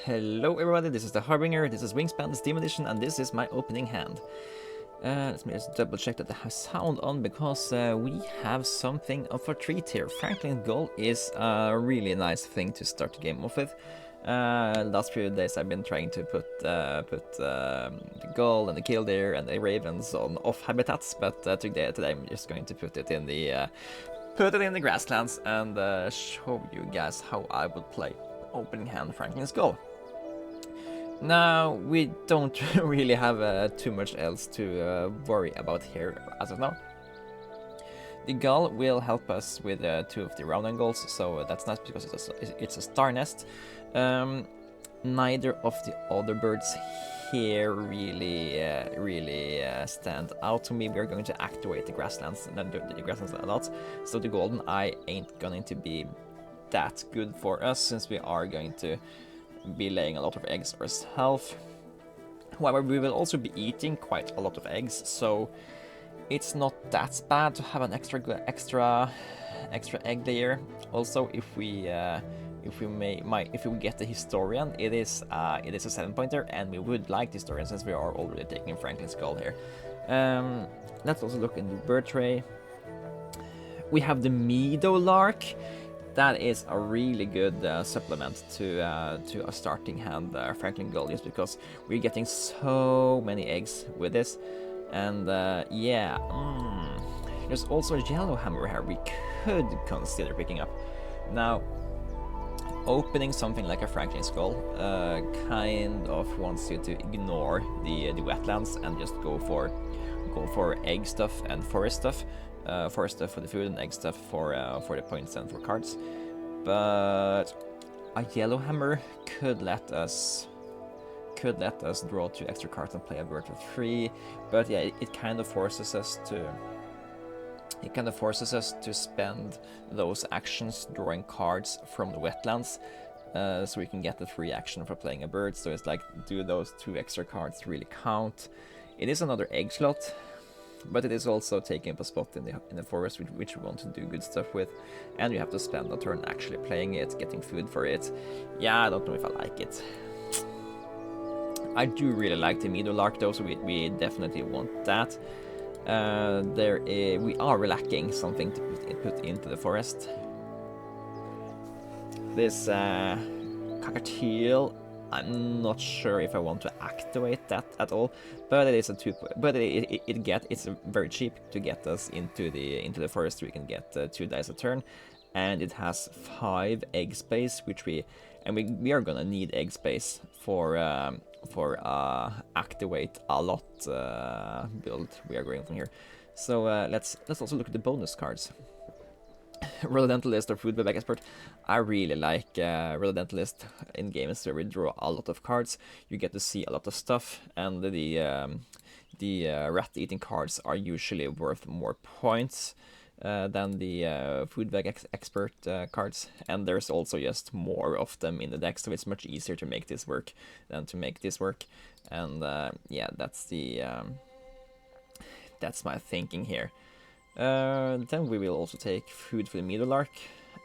Hello everybody, this is the Harbinger, this is Wingspan, the Steam Edition, and this is my opening hand. Let me just double check that I have sound on, because we have something of a treat here. Franklins Gull is a really nice thing to start the game off with. Last few days I've been trying to put the gull and the killdeer and the ravens on off habitats, but today I'm just going to put it in the grasslands and show you guys how I would play opening hand Franklins Gull. Now, we don't really have too much else to worry about here as of now. The gull will help us with two of the round angles, so that's nice because it's a star nest. Neither of the other birds here really stand out to me. We're going to activate the grasslands and the grasslands a lot, so the golden eye ain't going to be that good for us, since we are going to be laying a lot of eggs ourselves. However, we will also be eating quite a lot of eggs, so it's not that bad to have an extra egg layer. Also, if we get the historian, it is a 7-pointer, and we would like the historian since we are already taking Franklins Gull here. Let's also look in the bird tray. We have the meadowlark. That is a really good supplement to a starting hand Franklins Gull, just because we're getting so many eggs with this. And yeah, there's also a yellowhammer here we could consider picking up. Now, opening something like a Franklins Gull kind of wants you to ignore the wetlands and just go for egg stuff and forest stuff. Forest stuff for the food and egg stuff for the points and for cards. But a yellowhammer could let us draw 2 extra cards and play a bird for 3. But yeah, it kind of forces us to spend those actions drawing cards from the wetlands, so we can get the 3 action for playing a bird. So it's like, do those 2 extra cards really count? It is another egg slot, but it is also taking up a spot in the forest, which we want to do good stuff with, and you have to spend a turn actually playing it, getting food for it. Yeah, I don't know if I like it. I do really like the meadowlark though, so we definitely want that. We are lacking something to put into the forest. This cockatiel, I'm not sure if I want to activate that at all, but it is a 2. But it's very cheap to get us into the forest. We can get 2 dice a turn, and it has 5 egg space, which we are gonna need egg space for activate a lot build we are going from here. So let's also look at the bonus cards. Rhododentalist or food web expert. I really like Rhododentalist in games where we draw a lot of cards. You get to see a lot of stuff, and the rat-eating cards are usually worth more points than the food web expert cards, and there's also just more of them in the deck, so it's much easier to make this work than to make this work. And yeah, that's my thinking here. Then we will also take food for the meadowlark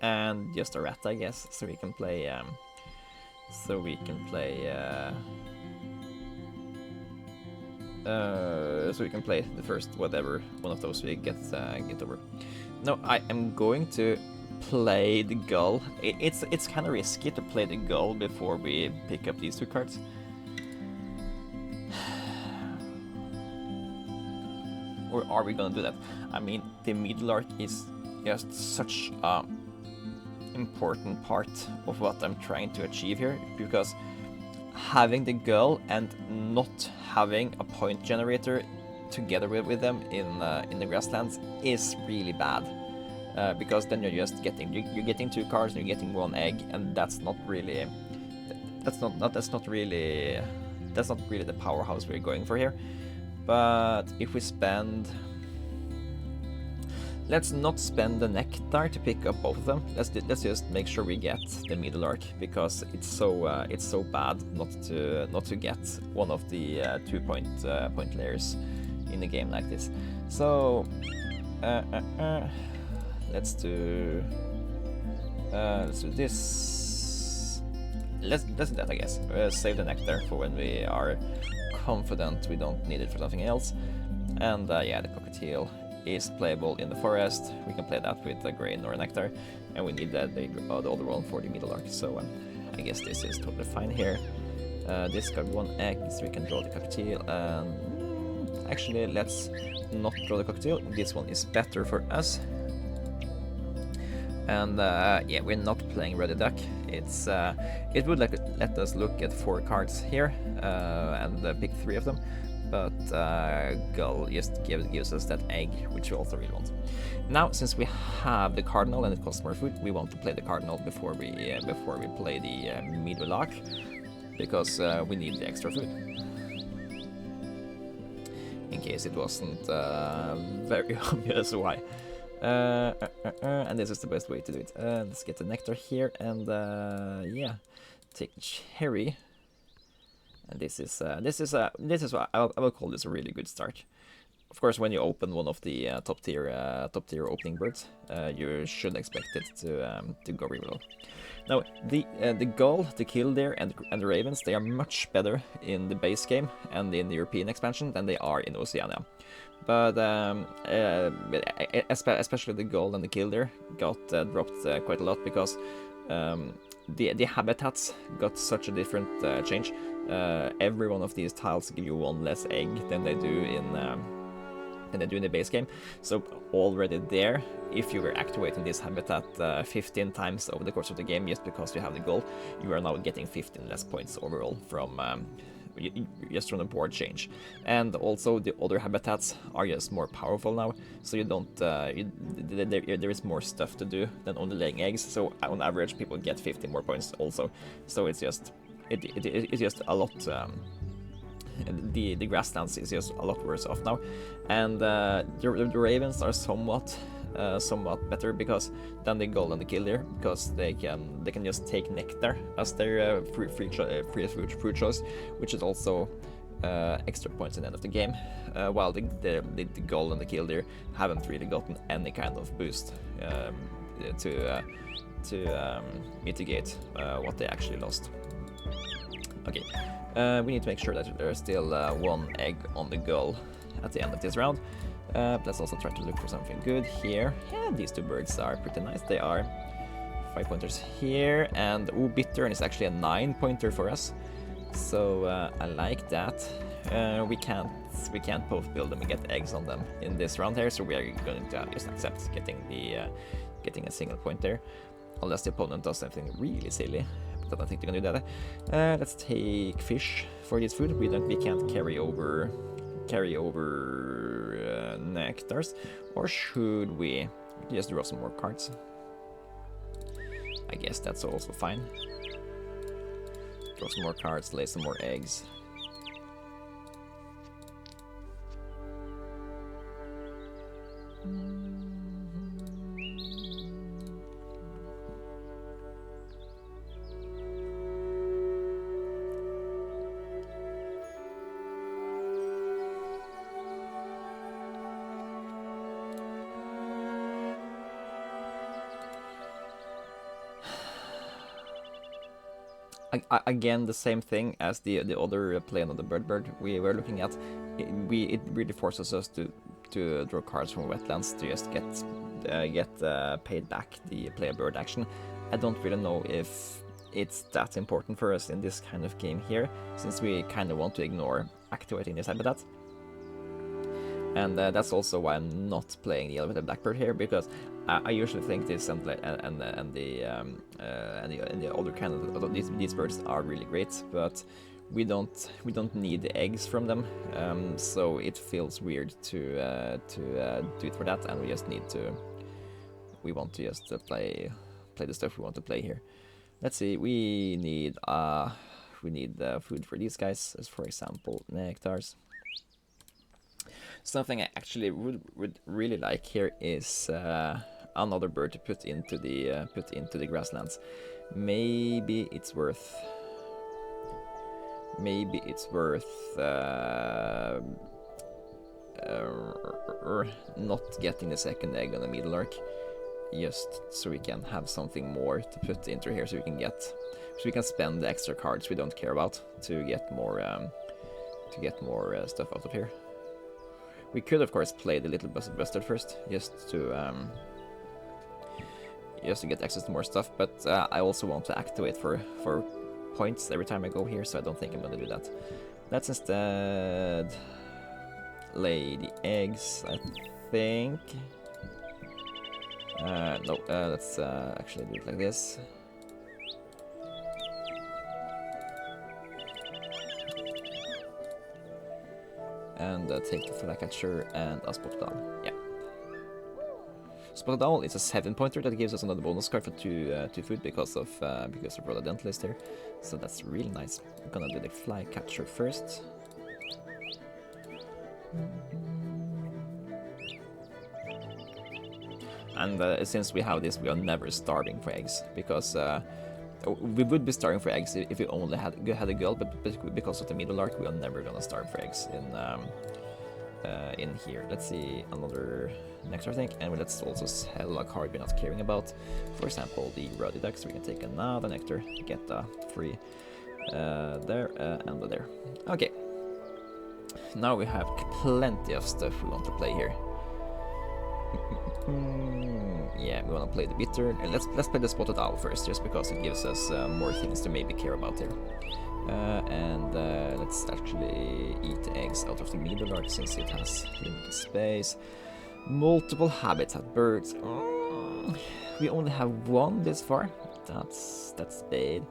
and just a rat, I guess, so we can play the first whatever one of those we get over. No, I am going to play the gull. It's kind of risky to play the gull before we pick up these 2 cards. Or are we gonna do that? I mean, the meadowlark is just such a important part of what I'm trying to achieve here, because having the gull and not having a point generator together with them in the grasslands is really bad, because then you're just getting 2 cards and you're getting 1 egg, and that's not really the powerhouse we're going for here. But if we let's not spend the nectar to pick up both of them. Let's just make sure we get the meadowlark, because it's so bad not to get one of the 2 point layers in a game like this. So let's do this. let's do that, I guess. Save the nectar for when we are confident we don't need it for something else. And yeah, the cockatiel is playable in the forest. We can play that with a grain or a nectar, and we need the other one for the middle arc. So I guess this is totally fine here. Discard 1 egg, so we can draw the cockatiel. Actually, let's not draw the cockatiel. This one is better for us. And yeah, we're not playing Ready Duck. It would let us look at 4 cards here and pick 3 of them, but Gull just gives us that egg, which we also really want. Now, since we have the cardinal and it costs more food, we want to play the cardinal before we play the middle lock, because we need the extra food. In case it wasn't very obvious why. And this is the best way to do it. Let's get the nectar here, and yeah, take cherry. And this is what I will call this a really good start. Of course, when you open one of the top tier opening birds, you should expect it to go really well. Now, the gull, the killdeer, and the ravens, they are much better in the base game and in the European expansion than they are in Oceania. But especially the gull and the killdeer got dropped quite a lot because the habitats got such a different change. Every one of these tiles give you 1 less egg than they do in the base game. So already there, if you were activating this habitat 15 times over the course of the game just because you have the goal, you are now getting 15 less points overall from just from the board change. And also the other habitats are just more powerful now, so you don't there is more stuff to do than only laying eggs. So on average people get 15 more points also. So it's just it's just a lot. The grasslands is just a lot worse off now, and the ravens are somewhat better because then they go and the killdeer, because they can just take nectar as their free fruit choice, which is also extra points in the end of the game, while the gull and the killdeer haven't really gotten any kind of boost to mitigate what they actually lost. Okay, we need to make sure that there's still 1 egg on the gull at the end of this round. Let's also try to look for something good here. Yeah, these 2 birds are pretty nice. They are 5 pointers here, and bittern is actually a 9 pointer for us. So I like that. We can't both build them and get eggs on them in this round here, so we are going to just accept getting a single point there, unless the opponent does something really silly. But I don't think they can do that. Let's take fish for this food. We can't carry over nectars, or should we just draw some more cards? I guess that's also fine. Draw some more cards, lay some more eggs. Again, the same thing as the other play on the bird we were looking at. It really forces us to draw cards from wetlands to just get paid back the play a bird action. I don't really know if it's that important for us in this kind of game here, since we kind of want to ignore activating this habitat. And that's also why I'm not playing the elevated blackbird here, because I usually think this and the other kind of these birds are really great, but we don't need the eggs from them, so it feels weird to do it for that, and we want to just play the stuff we want to play here. Let's see, we need food for these guys, as for example nectars. Something I actually would really like here is another bird to put into the grasslands. Maybe it's worth not getting the second egg on the middle arc, just so we can have something more to put into here, so we can spend the extra cards we don't care about to get more stuff out of here. We could of course play the little bastard first, just to get access to more stuff, but I also want to activate for points every time I go here, so I don't think I'm gonna do that. Let's instead lay the eggs, I think. No, let's actually do it like this. And take the flycatcher and a spotted owl. Yeah. Spotted owl is a 7-pointer that gives us another bonus card for 2 food because of Roller Dentalist here. So that's really nice. I'm gonna do the flycatcher first. And since we have this, we are never starving for eggs, because we would be starving for eggs if we only had a gull, but because of the middle arc, we are never gonna starve for eggs in here. Let's see another nectar, I think, and let's also sell a card we're not caring about. For example, the rougelikes. We can take another nectar, get a free there and there. Okay. Now we have plenty of stuff we want to play here. Yeah, we want to play the bitter. Let's play the spotted owl first, just because it gives us more things to maybe care about here. And let's actually eat the eggs out of the middle arc, since it has limited space. Multiple habitat birds. We only have one this far. That's bad.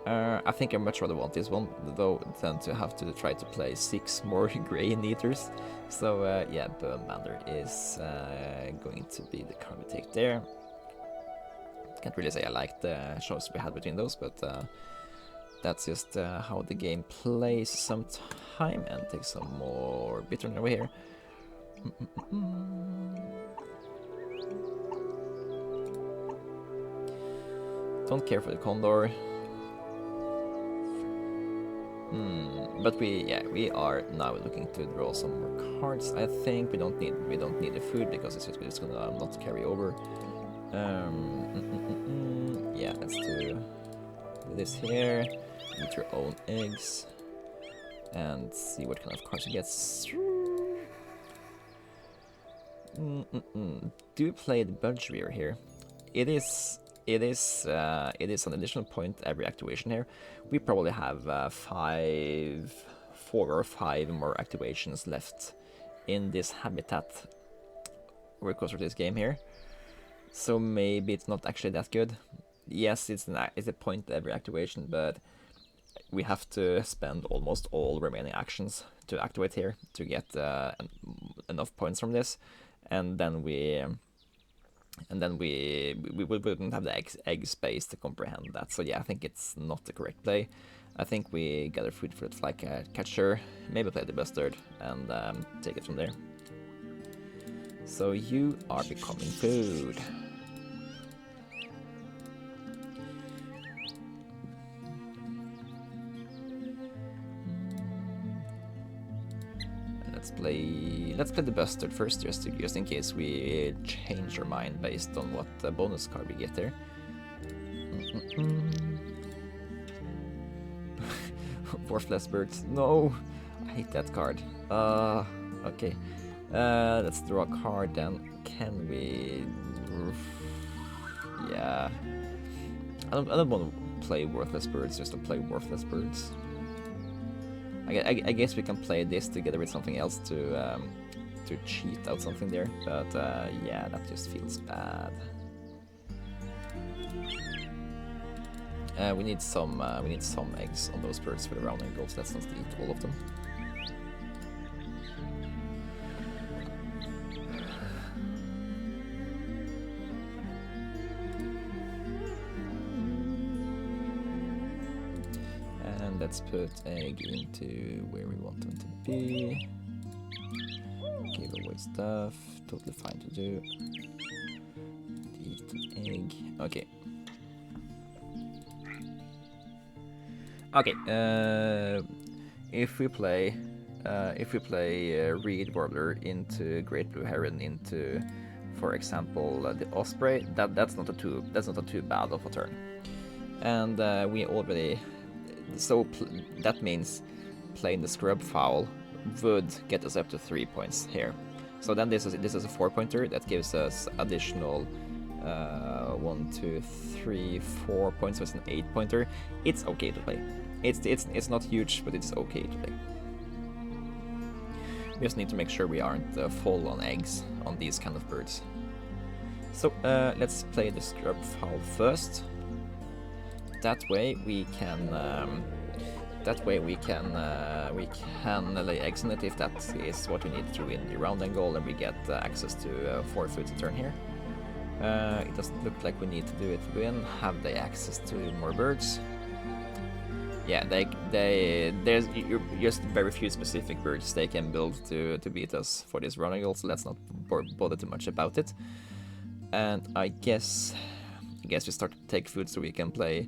I think I much rather want this one, though, than to have to try to play 6 more grey eaters. So yeah, Bowmander is going to be the card we take there. Can't really say I like the choice we had between those, but that's just how the game plays sometime. And take some more bitter over here. Don't care for the condor. But we are now looking to draw some more cards. I think we don't need the food, because it's just gonna not carry over. Yeah, let's do this here. Eat your own eggs and see what kind of cards you get. Do we play the Budge Rear here? It is an additional point every activation here. We probably have 4 or 5 more activations left in this habitat over the course of this game here. So maybe it's not actually that good. Yes, it's a point every activation, but we have to spend almost all remaining actions to activate here to get enough points from this, and then we wouldn't have the egg space to comprehend that. So yeah, I think it's not the correct play. I think we gather food for the flycatcher, maybe play the bastard, and take it from there. So you are becoming food. Let's play the bastard first, just in case we change our mind based on what bonus card we get there. Worthless birds. No, I hate that card. Okay. Let's draw a card then. Can we? Yeah. I don't want to play worthless birds just to play worthless birds. I guess we can play this together with something else to cheat out something there, but yeah, that just feels bad. We need some eggs on those birds for the rounding goals. Let's not eat all of them. And let's put egg into where we want them to be. Give away stuff. Totally fine to do. Eat an egg. Okay. Okay. If we play Reed Warbler into Great Blue Heron into for example, the osprey, that's not a too bad of a turn. And we already, so that means playing the scrub fowl would get us up to 3 points here. So then this is a 4-pointer that gives us additional 1, 2, 3, 4 points. So it's an 8-pointer. It's okay to play. It's not huge, but it's okay to play. We just need to make sure we aren't full on eggs on these kind of birds. So let's play the scrub fowl first. That way we can lay eggs in it if that is what we need to win the round and goal, and we get access to 4 food a turn here. It doesn't look like we need to do it to win. Have they access to more birds? Yeah, there's just very few specific birds they can build to beat us for this round and goal, so let's not bother too much about it. And I guess we start to take food so we can play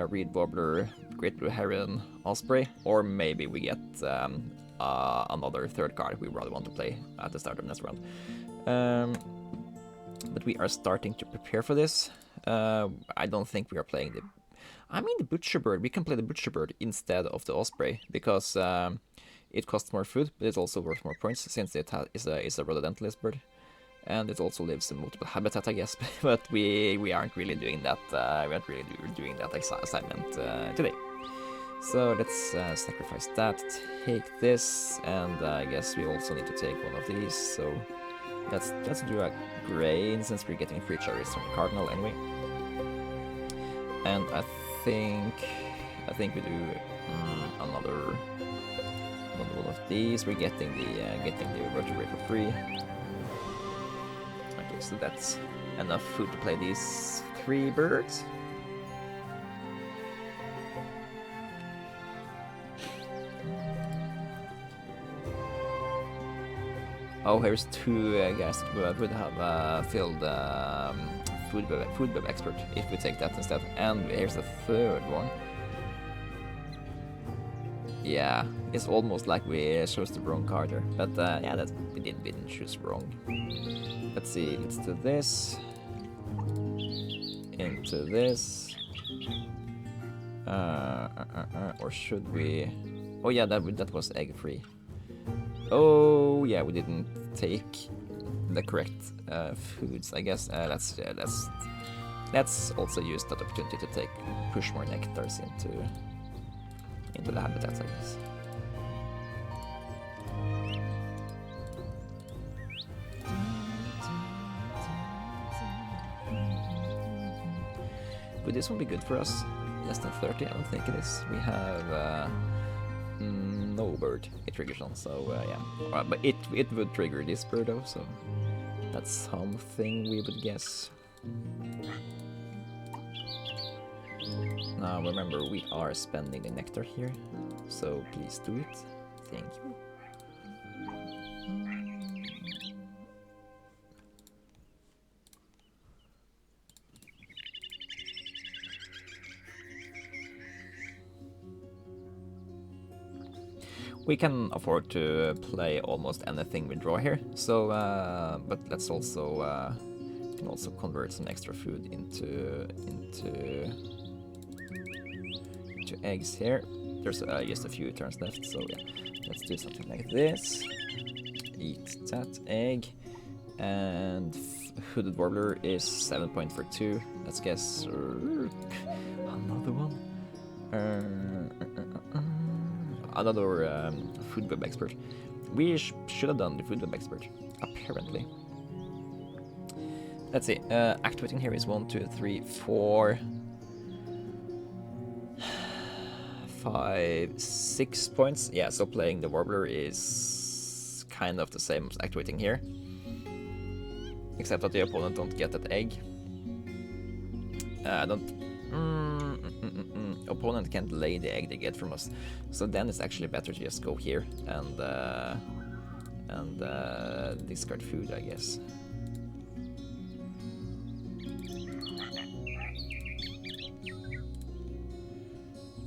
reed warbler, great blue heron, osprey, or maybe we get another third card we rather want to play at the start of next round. But we are starting to prepare for this. I don't think we are playing the butcher bird. We can play the butcher bird instead of the osprey because it costs more food, but it's also worth more points since it is a rhododentalist bird. And it also lives in multiple habitats, I guess, but we aren't really doing that. We aren't really doing that assignment today. So let's sacrifice that, take this, and I guess we also need to take one of these. So let's do a grain since we're getting free cherries from Cardinal anyway. And I think we do another one of these. We're getting the vertebrate for free. So that's enough food to play these 3 birds. Oh, here's 2 guys that would have filled food web expert if we take that instead. And here's the 3rd one. Yeah, it's almost like we chose the wrong card there, but yeah, we didn't choose wrong. Let's see, let's do this, into this, or should we? Oh yeah, that was egg free. Oh yeah, we didn't take the correct foods. I guess let's also use that opportunity to push more nectars into the habitats, I guess. Would this one be good for us? Less than 30? I don't think it is. We have no bird it triggers on, so yeah. But it would trigger this bird though, so that's something we would guess. Now remember, we are spending the nectar here, so please do it. Thank you. We can afford to play almost anything we draw here, so but let's also can also convert some extra food into eggs here. There's just a few turns left, so yeah, let's do something like this. Eat that egg, and hooded warbler is 7 point for 2. Let's guess another one. Another food web expert. We should have done the food web expert, apparently. Let's see. Activating here is 1, 2, 3, 4, 5, 6 points. Yeah, so playing the warbler is kind of the same as activating here, except that the opponent don't get that egg. Opponent can't lay the egg they get from us, so then it's actually better to just go here and discard food, I guess.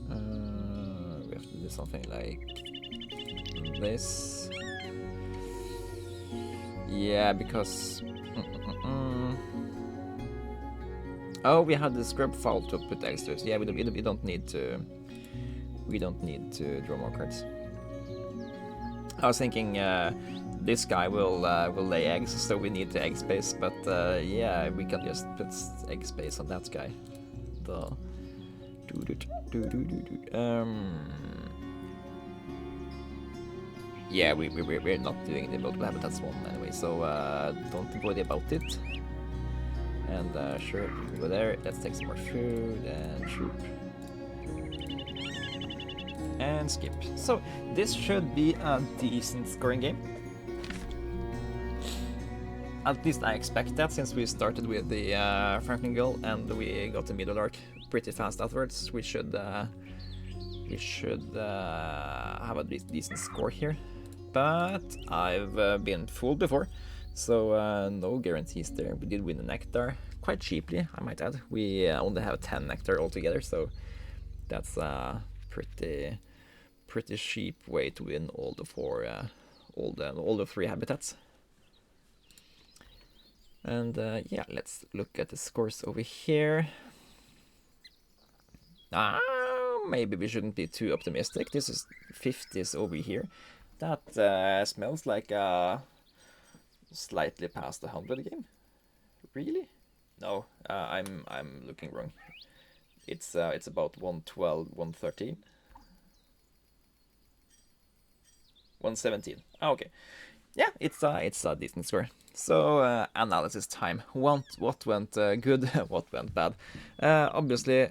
We have to do something like this. Yeah, because Oh, we had the scrub fowl to put eggs to. Yeah, we don't need to. We don't need to draw more cards. I was thinking this guy will lay eggs, so we need the egg space. But yeah, we can just put egg space on that guy. Yeah, we're not doing the multiple habitats one anyway, so don't worry about it. And sure, we go there. Let's take some more food and shoot. And skip. So this should be a decent scoring game. At least I expect that, since we started with the Franklins Gull and we got the middle arc pretty fast afterwards. We should have a decent score here. But I've been fooled before, so no guarantees there. We did win the nectar quite cheaply, I might add. We only have 10 nectar altogether, so that's a pretty cheap way to win all the all the 3 habitats. And yeah, let's look at the scores over here. Maybe we shouldn't be too optimistic. This is 50s over here. That smells like slightly past the 100 game. Really? No, I'm looking wrong. It's about 112, 113, 117. Oh, okay. Yeah, it's a decent score. So analysis time. What went good? What went bad? Obviously,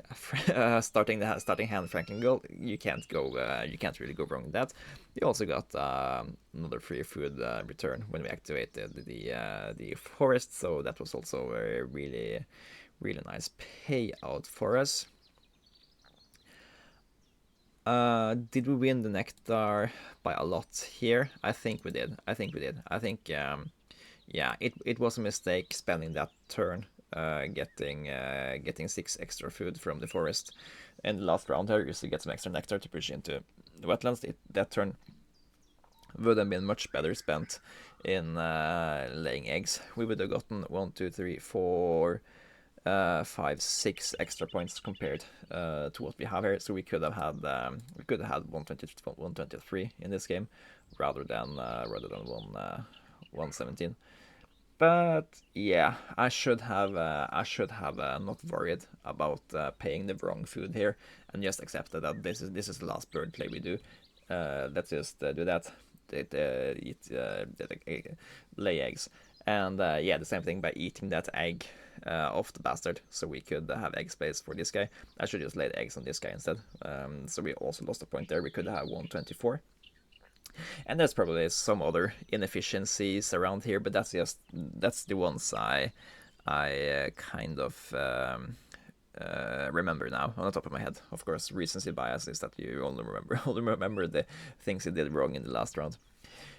starting hand Franklins Gull, you can't really go wrong with that. We also got another free food return when we activated the forest, so that was also a really nice payout for us. Did we win the nectar by a lot here? I think we did. I think yeah, it was a mistake spending that turn getting 6 extra food from the forest. And the last round here, you still get some extra nectar to push into the wetlands. That turn would have been much better spent in laying eggs. We would have gotten 1, 2, 3, 4, 5, 6 extra points compared to what we have here. So we could have had 123 in this game rather than 117. But yeah, I should have not worried about paying the wrong food here and just accepted that this is the last bird play we do. Let's just do that. Lay eggs, and yeah, the same thing by eating that egg off the bastard, so we could have egg space for this guy. I should just lay the eggs on this guy instead. So we also lost a point there. We could have 124. And there's probably some other inefficiencies around here, but that's the ones I kind of remember now on the top of my head. Of course, recency bias is that you only remember the things you did wrong in the last round.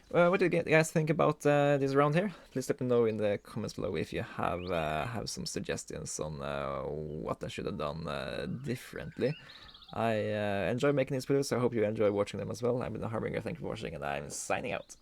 What do you guys think about this round here? Please let me know in the comments below if you have some suggestions on what I should have done differently. I enjoy making these videos, so I hope you enjoy watching them as well. I've been Harbinger, thank you for watching, and I'm signing out.